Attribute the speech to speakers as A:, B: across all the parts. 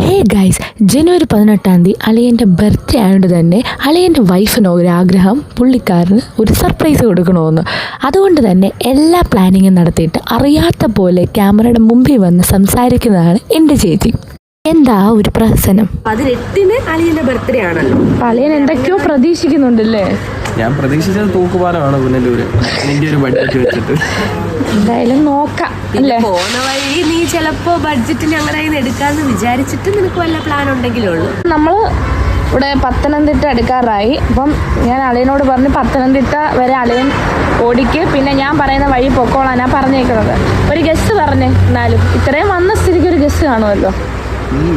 A: Hey guys, ജനുവരി 18 അളിയൻ്റെ birthday ആയതുകൊണ്ട് തന്നെ അളിയൻ്റെ വൈഫിന് ഒരാഗ്രഹം പുള്ളിക്കാരന് ഒരു സർപ്രൈസ് കൊടുക്കണമെന്ന്. അതുകൊണ്ട് തന്നെ എല്ലാ പ്ലാനിങ്ങും നടത്തിയിട്ട് അറിയാത്ത പോലെ ക്യാമറയുടെ മുമ്പിൽ വന്ന് സംസാരിക്കുന്നതാണ് എൻ്റെ ചേച്ചി. എന്താ ഒരു പ്രഹസനം?
B: 18 അളിയൻ്റെ ബർത്ത്ഡേ ആണല്ലോ.
A: അളിയൻ എന്തൊക്കെയോ പ്രതീക്ഷിക്കുന്നുണ്ടല്ലേ?
C: ഞാൻ പ്രതീക്ഷിച്ചത് തൂക്കുപാലമാണ് പുനലൂര്. നിന്റെ ഒരു ബഡ്ജറ്റ് വെച്ചിട്ട്
A: എന്തായാലും നോക്കാം.
B: പോണ വഴി നീ ചിലപ്പോ ബഡ്ജറ്റ് ഞങ്ങളുടെ കയ്യിൽ നിന്ന് എടുക്കാന്ന് വിചാരിച്ചിട്ട് നിനക്ക് വല്ല പ്ലാൻ ഉണ്ടെങ്കിലുള്ളൂ.
A: നമ്മൾ ഇവിടെ പത്തനംതിട്ട എടുക്കാറായി. അപ്പം ഞാൻ അളിയനോട് പറഞ്ഞ് പത്തനംതിട്ട വരെ അളിയൻ ഓടിക്ക്, പിന്നെ ഞാൻ പറയുന്ന വഴി പൊക്കോളാനാ പറഞ്ഞേക്കുന്നത്. ഒരു ഗസ്റ്റ് പറഞ്ഞേ, എന്നാലും ഇത്രയും വന്ന സ്ഥിതിക്ക് ഒരു ഗസ്റ്റ് കാണുമല്ലോ.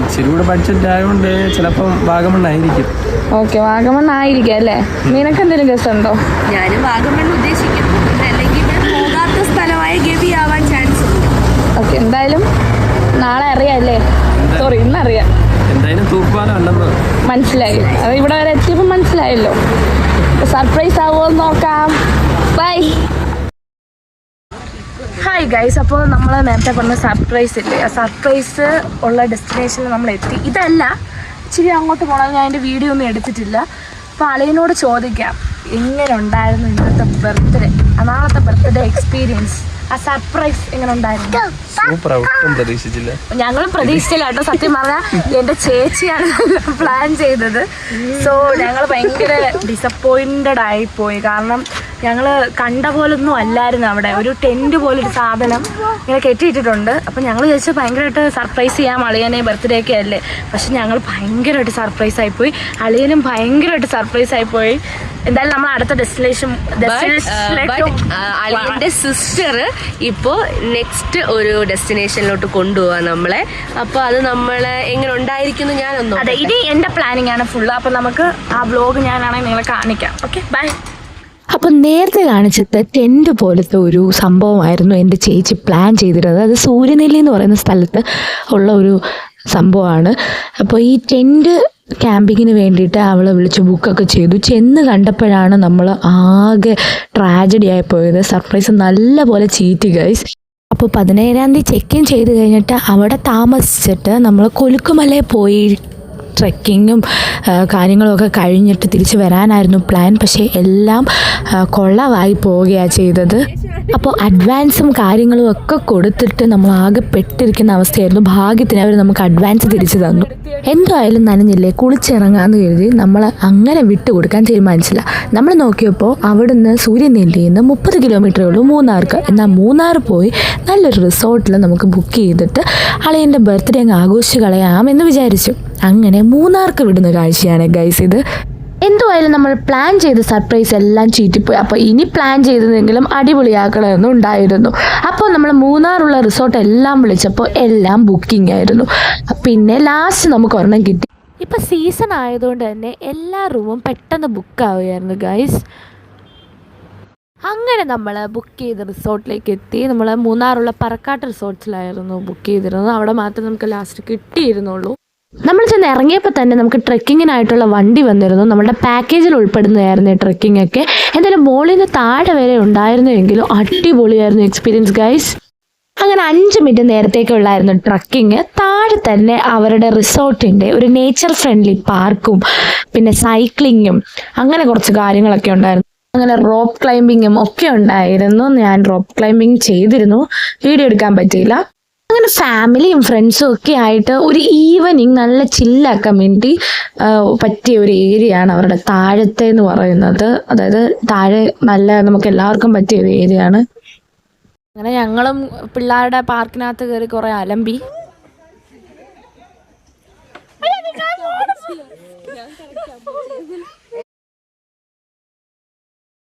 C: ഇച്ചിരി കൂടെ ബഡ്ജറ്റ് ആയതുകൊണ്ട് ചിലപ്പം വാഗമണ്ണായിരിക്കും.
A: ഓക്കെ, വാഗമണ്ണായിരിക്കും അല്ലേ? നിനക്ക് എന്തെങ്കിലും ഗസ്റ്റ് ഉണ്ടോ?
B: ഞാനും വാഗമണ്ണ് ഉദ്ദേശിക്കുന്നു, അല്ലെങ്കിൽ ഞാൻ പോകാത്ത സ്ഥലമായ ഗവി ആവാൻ ചാൻസ് ഉണ്ട്.
A: ഓക്കെ, എന്തായാലും നാളെ അറിയാല്ലേ? സോറി, ഇന്നറിയാം.
C: എന്തായാലും തൂക്കുപാലം അല്ലെന്ന്
A: മനസ്സിലായി. അത് ഇവിടെ വരെ എത്തിയപ്പോൾ മനസ്സിലായല്ലോ. സർപ്രൈസ് ആവുമോ നോക്കാം. ബൈ. ഹായ് ഗൈസ്, അപ്പോൾ നമ്മൾ നേരത്തെ പറഞ്ഞ സർപ്രൈസ് ഇല്ലേ, ആ സർപ്രൈസ് ഉള്ള ഡെസ്റ്റിനേഷനിൽ നമ്മൾ എത്തി. ഇതല്ല, ഇച്ചിരി അങ്ങോട്ട് പോകണം. ഞാൻ അതിൻ്റെ വീഡിയോ ഒന്നും എടുത്തിട്ടില്ല. അപ്പോൾ അളിയനോട് ചോദിക്കാം, എങ്ങനെ ഉണ്ടായിരുന്നു ഇന്നത്തെ ബർത്ത്ഡേ, നാളത്തെ ബർത്ത്ഡേ എക്സ്പീരിയൻസ്, ആ സർപ്രൈസ് എങ്ങനെ ഉണ്ടായിരുന്നു?
C: പ്രതീക്ഷിച്ചില്ല.
A: ഞങ്ങളും പ്രതീക്ഷിച്ചില്ല കേട്ടോ. സത്യം പറഞ്ഞാൽ എൻ്റെ ചേച്ചിയാണ് പ്ലാൻ ചെയ്തത്. സോ ഞങ്ങൾ ഭയങ്കര ഡിസപ്പോയിൻറ്റഡ് ആയിപ്പോയി. കാരണം ഞങ്ങൾ കണ്ട പോലൊന്നും അല്ലായിരുന്നു. അവിടെ ഒരു ടെൻറ്റ് പോലൊരു സാധനം ഇങ്ങനെ കെട്ടിയിട്ടിട്ടുണ്ട്. അപ്പം ഞങ്ങൾ ചോദിച്ചാൽ ഭയങ്കരമായിട്ട് സർപ്രൈസ് ചെയ്യാം അളിയനെ, ബർത്ത്ഡേ ഒക്കെ അല്ലേ. പക്ഷെ ഞങ്ങൾ ഭയങ്കരമായിട്ട് സർപ്രൈസ് ആയിപ്പോയി. അളിയനും ഭയങ്കരമായിട്ട് സർപ്രൈസ് ആയിപ്പോയി. എന്തായാലും നമ്മൾ അടുത്ത
B: അളിയൻ്റെ സിസ്റ്റർ ഇപ്പോൾ നെക്സ്റ്റ് ഒരു ഡെസ്റ്റിനേഷനിലോട്ട് കൊണ്ടുപോകാം നമ്മളെ. അപ്പോൾ അത് നമ്മളെ എങ്ങനെ ഉണ്ടായിരിക്കുന്നു ഞാനൊന്നും.
A: അതെ, ഇത് എൻ്റെ പ്ലാനിങ് ആണ് ഫുള്ള്. അപ്പം നമുക്ക് ആ വ്ലോഗ് ഞാനാണെങ്കിൽ നിങ്ങളെ കാണിക്കാം. Okay, bye. അപ്പം നേരത്തെ കാണിച്ചത് ടെൻറ്റ് പോലത്തെ ഒരു സംഭവമായിരുന്നു എൻ്റെ ചേച്ചി പ്ലാൻ ചെയ്തിരുന്നത്. അത് സൂര്യനെല്ലി എന്ന് പറയുന്ന സ്ഥലത്ത് ഉള്ള ഒരു സംഭവമാണ്. അപ്പോൾ ഈ ടെൻറ്റ് ക്യാമ്പിങ്ങിന് വേണ്ടിയിട്ട് അവളെ വിളിച്ച് ബുക്കൊക്കെ ചെയ്തു. ചെന്ന് കണ്ടപ്പോഴാണ് നമ്മൾ ആകെ ട്രാജഡി ആയി പോയത്. സർപ്രൈസ് നല്ല പോലെ ചീറ്റി ഗൈസ്. അപ്പോൾ 17-ാം തീയതി ചെക്ക് ഇൻ ചെയ്ത് കഴിഞ്ഞിട്ട് അവിടെ താമസിച്ചിട്ട് നമ്മൾ കൊലുക്കുമലയിൽ പോയി ട്രെക്കിങ്ങും കാര്യങ്ങളുമൊക്കെ കഴിഞ്ഞിട്ട് തിരിച്ച് വരാനായിരുന്നു പ്ലാൻ. പക്ഷേ എല്ലാം കൊള്ളവായി പോവുകയാണ് ചെയ്തത്. അപ്പോൾ അഡ്വാൻസും കാര്യങ്ങളും ഒക്കെ കൊടുത്തിട്ട് നമ്മൾ ആകെ പെട്ടിരിക്കുന്ന അവസ്ഥയായിരുന്നു. ഭാഗ്യത്തിന് അവർ നമുക്ക് അഡ്വാൻസ് തിരിച്ചു തന്നു. എന്തായാലും നനഞ്ഞില്ലേ, കുളിച്ചിറങ്ങാമെന്ന് കരുതി നമ്മൾ അങ്ങനെ വിട്ടുകൊടുക്കാൻ തീരുമാനിച്ചില്ല. നമ്മൾ നോക്കിയപ്പോൾ അവിടുന്ന് സൂര്യനെല്ലിയിൽ നിന്ന് 30 കിലോമീറ്ററേ ഉള്ളൂ മൂന്നാർക്ക്. എന്നാൽ മൂന്നാർ പോയി നല്ലൊരു റിസോർട്ടിൽ നമുക്ക് ബുക്ക് ചെയ്തിട്ട് അളിയൻ്റെ ബർത്ത്ഡേ അങ്ങ് ആഘോഷിച്ച് കളയാമെന്ന് വിചാരിച്ചു. അങ്ങനെ മൂന്നാർക്ക് വിടുന്ന കാഴ്ചയാണ് ഗൈസ് ഇത്. എന്തുമായാലും നമ്മൾ പ്ലാൻ ചെയ്ത സർപ്രൈസ് എല്ലാം ചീറ്റിപ്പോയി. അപ്പോൾ ഇനി പ്ലാൻ ചെയ്തതെങ്കിലും അടിപൊളിയാക്കണമെന്നും ഉണ്ടായിരുന്നു. അപ്പോൾ നമ്മൾ മൂന്നാറുള്ള റിസോർട്ട് എല്ലാം വിളിച്ചപ്പോൾ എല്ലാം ബുക്കിംഗ് ആയിരുന്നു. പിന്നെ ലാസ്റ്റ് നമുക്ക് ഒരെണ്ണം കിട്ടി. ഇപ്പം സീസൺ ആയതുകൊണ്ട് തന്നെ എല്ലാ റൂമും പെട്ടെന്ന് ബുക്കാവുകയായിരുന്നു ഗൈസ്. അങ്ങനെ നമ്മൾ ബുക്ക് ചെയ്ത് റിസോർട്ടിലേക്ക് എത്തി. നമ്മൾ മൂന്നാറുള്ള പറക്കാട്ട് റിസോർട്ട്സിലായിരുന്നു ബുക്ക് ചെയ്തിരുന്നത്. അവിടെ മാത്രമേ നമുക്ക് ലാസ്റ്റ് കിട്ടിയിരുന്നുള്ളൂ. നമ്മൾ ചെന്ന് ഇറങ്ങിയപ്പോൾ തന്നെ നമുക്ക് ട്രെക്കിങ്ങിനായിട്ടുള്ള വണ്ടി വന്നിരുന്നു. നമ്മുടെ പാക്കേജിൽ ഉൾപ്പെടുന്നതായിരുന്നു ഈ ട്രെക്കിംഗ് ഒക്കെ. എന്തായാലും മുകളിൽ നിന്ന് താഴെ വരെ ഉണ്ടായിരുന്നുവെങ്കിലും അടിപൊളിയായിരുന്നു എക്സ്പീരിയൻസ് ഗൈസ്. അങ്ങനെ 5 മിനിറ്റ് നേരത്തേക്കുള്ളായിരുന്നു ട്രക്കിങ്. താഴെ തന്നെ അവരുടെ റിസോർട്ടിൻ്റെ ഒരു നേച്ചർ ഫ്രണ്ട്ലി പാർക്കും പിന്നെ സൈക്ലിങ്ങും അങ്ങനെ കുറച്ച് കാര്യങ്ങളൊക്കെ ഉണ്ടായിരുന്നു. അങ്ങനെ റോപ്പ് ക്ലൈമ്പിങ്ങും ഒക്കെ ഉണ്ടായിരുന്നു. ഞാൻ റോപ്പ് ക്ലൈമ്പിങ് ചെയ്തിരുന്നു, വീഡിയോ എടുക്കാൻ പറ്റിയില്ല. അങ്ങനെ ഫാമിലിയും ഫ്രണ്ട്സും ഒക്കെ ആയിട്ട് ഒരു ഈവനിങ് നല്ല ചില്ലാക്കാൻ വേണ്ടി പറ്റിയ ഒരു ഏരിയ ആണ് അവരുടെ താഴത്തെ എന്ന് പറയുന്നത്. അതായത് താഴെ നല്ല നമുക്ക് എല്ലാവർക്കും പറ്റിയ ഒരു ഏരിയ ആണ്. അങ്ങനെ ഞങ്ങളും പിള്ളേരുടെ പാർക്കിനകത്ത് കയറി കുറെ അലമ്പി.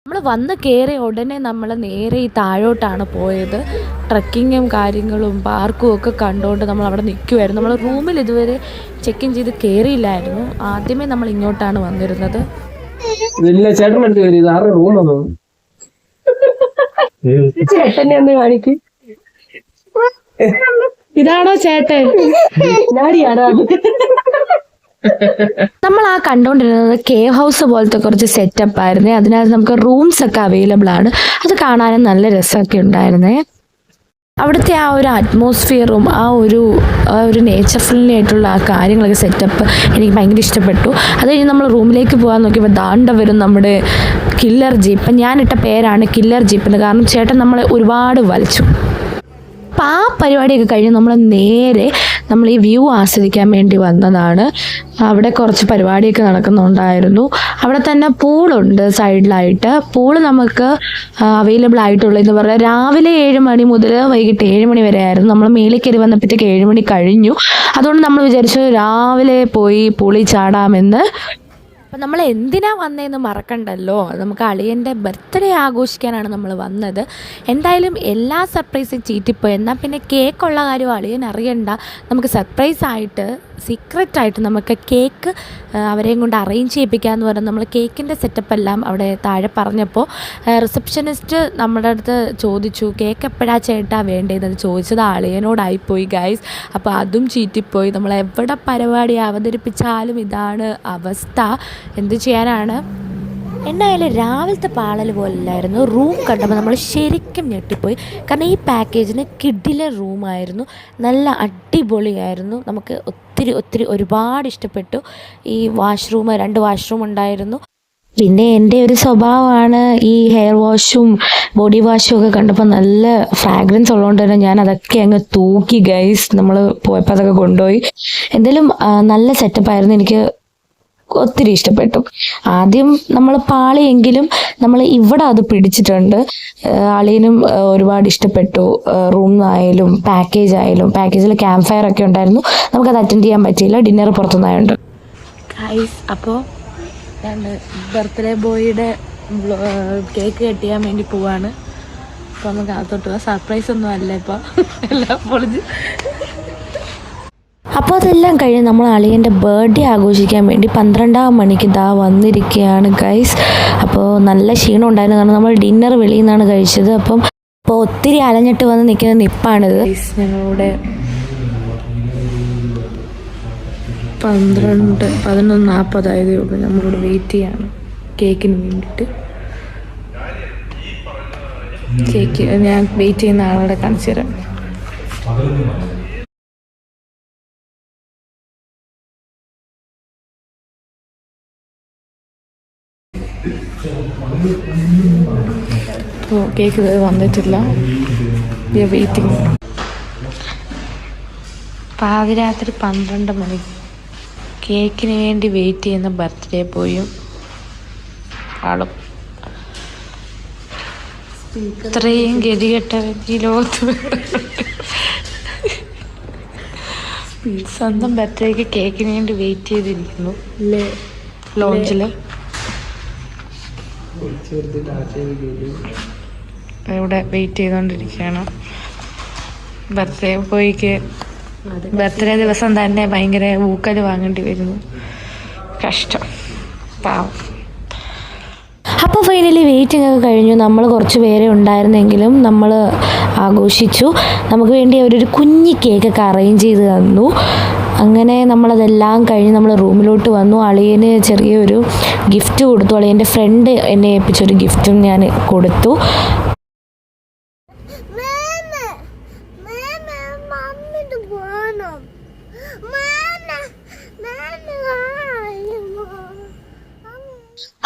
A: നമ്മൾ വന്ന് കയറിയ ഉടനെ നമ്മൾ നേരെ ഈ താഴോട്ടാണ് പോയത്. ട്രക്കിങ്ങും കാര്യങ്ങളും പാർക്കും ഒക്കെ കണ്ടുകൊണ്ട് നമ്മൾ അവിടെ നിൽക്കുമായിരുന്നു. നമ്മൾ റൂമിൽ ഇതുവരെ ചെക്ക് ഇൻ ചെയ്ത് കയറിയില്ലായിരുന്നു. ആദ്യമേ നമ്മൾ ഇങ്ങോട്ടാണ് വന്നിരുന്നത്. ഇതാണോ ചേട്ടൻ? നമ്മൾ ആ കണ്ടുകൊണ്ടിരുന്നത് കേവ് ഹൗസ് പോലത്തെ കുറച്ച് സെറ്റപ്പ് ആയിരുന്നേ. അതിനകത്ത് നമുക്ക് റൂംസ് ഒക്കെ അവൈലബിൾ ആണ്. അത് കാണാനും നല്ല രസമൊക്കെ ഉണ്ടായിരുന്നേ. അവിടുത്തെ ആ ഒരു അറ്റ്മോസ്ഫിയറും ആ ഒരു നേച്ചർ ഫ്രണ്ട്ലി ആയിട്ടുള്ള ആ കാര്യങ്ങളൊക്കെ സെറ്റപ്പ് എനിക്ക് ഭയങ്കര ഇഷ്ടപ്പെട്ടു. അത് കഴിഞ്ഞ് നമ്മൾ റൂമിലേക്ക് പോകാൻ നോക്കിയപ്പോൾ ദാണ്ട വരും നമ്മുടെ കില്ലർ ജീപ്പ്. ഞാനിട്ട പേരാണ് കില്ലർ ജീപ്പിന്, കാരണം ചേട്ടൻ നമ്മളെ ഒരുപാട് വലിച്ചു. അപ്പം ആ പരിപാടിയൊക്കെ കഴിഞ്ഞ് നമ്മൾ ഈ വ്യൂ ആസ്വദിക്കാൻ വേണ്ടി വന്നതാണ്. അവിടെ കുറച്ച് പരിപാടിയൊക്കെ നടക്കുന്നുണ്ടായിരുന്നു. അവിടെ തന്നെ പൂളുണ്ട് സൈഡിലായിട്ട്. പൂള് നമുക്ക് അവൈലബിൾ ആയിട്ടുള്ളതെന്ന് പറഞ്ഞാൽ രാവിലെ 7 മണി മുതൽ വൈകിട്ട് 7 മണി വരെ ആയിരുന്നു. നമ്മൾ മേളിൽ കയറി വന്നപ്പോഴത്തേക്ക് 7 മണി കഴിഞ്ഞു. അതുകൊണ്ട് നമ്മൾ വിചാരിച്ചു രാവിലെ പോയി പൂളിൽ ചാടാമെന്ന്. അപ്പം നമ്മൾ എന്തിനാ വന്നതെന്ന് മറക്കണ്ടല്ലോ, നമുക്ക് അളിയൻ്റെ ബർത്ത്ഡേ ആഘോഷിക്കാനാണ് നമ്മൾ വന്നത്. എന്തായാലും എല്ലാ സർപ്രൈസും ചീറ്റിപ്പോയി. എന്നാൽ പിന്നെ കേക്കുള്ള കാര്യം അളിയൻ അറിയണ്ട, നമുക്ക് സർപ്രൈസായിട്ട് സീക്രട്ടായിട്ട് നമുക്ക് കേക്ക് അവരെയും കൊണ്ട് അറേഞ്ച് ചെയ്യിപ്പിക്കാമെന്ന് പറഞ്ഞ് നമ്മൾ കേക്കിൻ്റെ സെറ്റപ്പ് എല്ലാം അവിടെ താഴെ പറഞ്ഞപ്പോൾ റിസപ്ഷനിസ്റ്റ് നമ്മുടെ അടുത്ത് ചോദിച്ചു കേക്ക് എപ്പോഴാണ് ചേട്ടാ വേണ്ടതെന്ന് ചോദിച്ചത് അളിയനോടായിപ്പോയി ഗൈസ്. അപ്പോൾ അതും ചീറ്റിപ്പോയി. നമ്മൾ എവിടെ പരിപാടി അവതരിപ്പിച്ചാലും ഇതാണ് അവസ്ഥ, എന്ത് ചെയ്യാനാണ്. എന്തായാലും രാവിലത്തെ പാളൽ പോലല്ലായിരുന്നു. റൂം കണ്ടപ്പോൾ നമ്മൾ ശരിക്കും ഞെട്ടിപ്പോയി. കാരണം ഈ പാക്കേജിന് കിഡിലെ റൂമായിരുന്നു, നല്ല അടിപൊളിയായിരുന്നു. നമുക്ക് ഒത്തിരി ഒരുപാട് ഇഷ്ടപ്പെട്ടു. ഈ 2 വാഷ്റൂം ഉണ്ടായിരുന്നു. പിന്നെ എൻ്റെ ഒരു സ്വഭാവമാണ് ഈ ഹെയർ വാഷും ബോഡി വാഷും ഒക്കെ കണ്ടപ്പോൾ നല്ല ഫ്രാഗ്രൻസ് ഉള്ളതുകൊണ്ട് തന്നെ ഞാൻ അതൊക്കെ അങ്ങ് തൂക്കി ഗൈസ്. നമ്മൾ പോയപ്പോൾ അതൊക്കെ കൊണ്ടുപോയി. എന്തായാലും നല്ല സെറ്റപ്പായിരുന്നു, എനിക്ക് ഒത്തിരി ഇഷ്ടപ്പെട്ടു. ആദ്യം നമ്മൾ പാളിയെങ്കിലും നമ്മൾ ഇവിടെ അത് പിടിച്ചിട്ടുണ്ട്. അളിയനും ഒരുപാട് ഇഷ്ടപ്പെട്ടു. റൂം ആയാലും പാക്കേജിൽ ക്യാമ്പ് ഫയർ ഒക്കെ ഉണ്ടായിരുന്നു. നമുക്കത് അറ്റൻഡ് ചെയ്യാൻ പറ്റിയില്ല, ഡിന്നർ പുറത്തുനിന്നായുണ്ട് ഗൈസ്. അപ്പോൾ ബർത്ത്ഡേ ബോയുടെ കേക്ക് കട്ട് ചെയ്യാൻ വേണ്ടി പോവാണ്. അപ്പോൾ നമുക്ക് അകത്തോട്ട് പോവാം. സർപ്രൈസ് ഒന്നും അല്ല ഇപ്പോൾ, എല്ലാം പൊളിഞ്ഞ്. അപ്പോൾ അതെല്ലാം കഴിഞ്ഞ് നമ്മൾ അളിയൻ്റെ ബർത്ത്ഡേ ആഘോഷിക്കാൻ വേണ്ടി 12-ാം മണിക്ക് വന്നിരിക്കുകയാണ് ഗൈസ്. അപ്പോൾ നല്ല ക്ഷീണം ഉണ്ടായിരുന്നു, കാരണം നമ്മൾ ഡിന്നർ വെളിയിൽ നിന്നാണ് കഴിച്ചത്. അപ്പോൾ ഒത്തിരി അലഞ്ഞിട്ട് വന്ന് നിൽക്കുന്ന നിപ്പാണിത്. ഞങ്ങളുടെ 11:40 ആയതേ ഉള്ളൂ. നമ്മളിവിടെ വെയിറ്റ് ചെയ്യാണ് കേക്കിന് വേണ്ടിയിട്ട്. കേക്ക് ഞാൻ വെയിറ്റ് ചെയ്യുന്ന ആളോടെ കാണിച്ചു തരാം. കേക്ക് വന്നിട്ടില്ല, വെയിറ്റിംഗ്. പാതിരാത്രി 12 മണി കേക്കിന് വേണ്ടി വെയിറ്റ് ചെയ്യുന്ന ബർത്ത്ഡേ ബോയും ആളും. ഇത്രയും ഗതികെട്ട ഈ ലോകത്ത് സ്വന്തം ബർത്ത്ഡേക്ക് കേക്കിന് വേണ്ടി വെയിറ്റ് ചെയ്തിരിക്കുന്നു ലോഞ്ചിൽ. ഇവിടെ വെയിറ്റ് ചെയ്തുകൊണ്ടിരിക്കുകയാണ്. ബർത്ത്ഡേ ബോയ്ക്ക് ബർത്ത്ഡേ ദിവസം തന്നെ ഭയങ്കര ഊക്കൽ വാങ്ങേണ്ടി വരുന്നു. കഷ്ടം, പാവം. അപ്പോൾ ഫൈനലി വെയിറ്റിംഗ് ഒക്കെ കഴിഞ്ഞു. നമ്മൾ കുറച്ച് പേരെ ഉണ്ടായിരുന്നെങ്കിലും നമ്മൾ ആഘോഷിച്ചു. നമുക്ക് വേണ്ടി അവരൊരു കുഞ്ഞി കേക്കൊക്കെ അറേഞ്ച് ചെയ്ത് തന്നു. അങ്ങനെ നമ്മളതെല്ലാം കഴിഞ്ഞ് നമ്മൾ റൂമിലോട്ട് വന്നു. അളിയന് ചെറിയൊരു ഗിഫ്റ്റ് കൊടുത്തു. അളിയൻ്റെ ഫ്രണ്ട് എന്നെ ഏൽപ്പിച്ചൊരു ഗിഫ്റ്റും ഞാൻ കൊടുത്തു.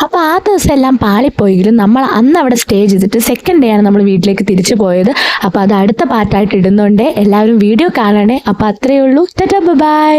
A: അപ്പോൾ ആ ദിവസം എല്ലാം പാളിപ്പോയെങ്കിലും നമ്മൾ അന്ന് അവിടെ സ്റ്റേ ചെയ്തിട്ട് സെക്കൻഡ് ഡേ ആണ് നമ്മൾ വീട്ടിലേക്ക് തിരിച്ചു പോയത്. അപ്പോൾ അത് അടുത്ത പാർട്ടായിട്ട് ഇടുന്നുണ്ട്, എല്ലാവരും വീഡിയോ കാണണേ. അപ്പോൾ അത്രയേ ഉള്ളൂ. Tata bye.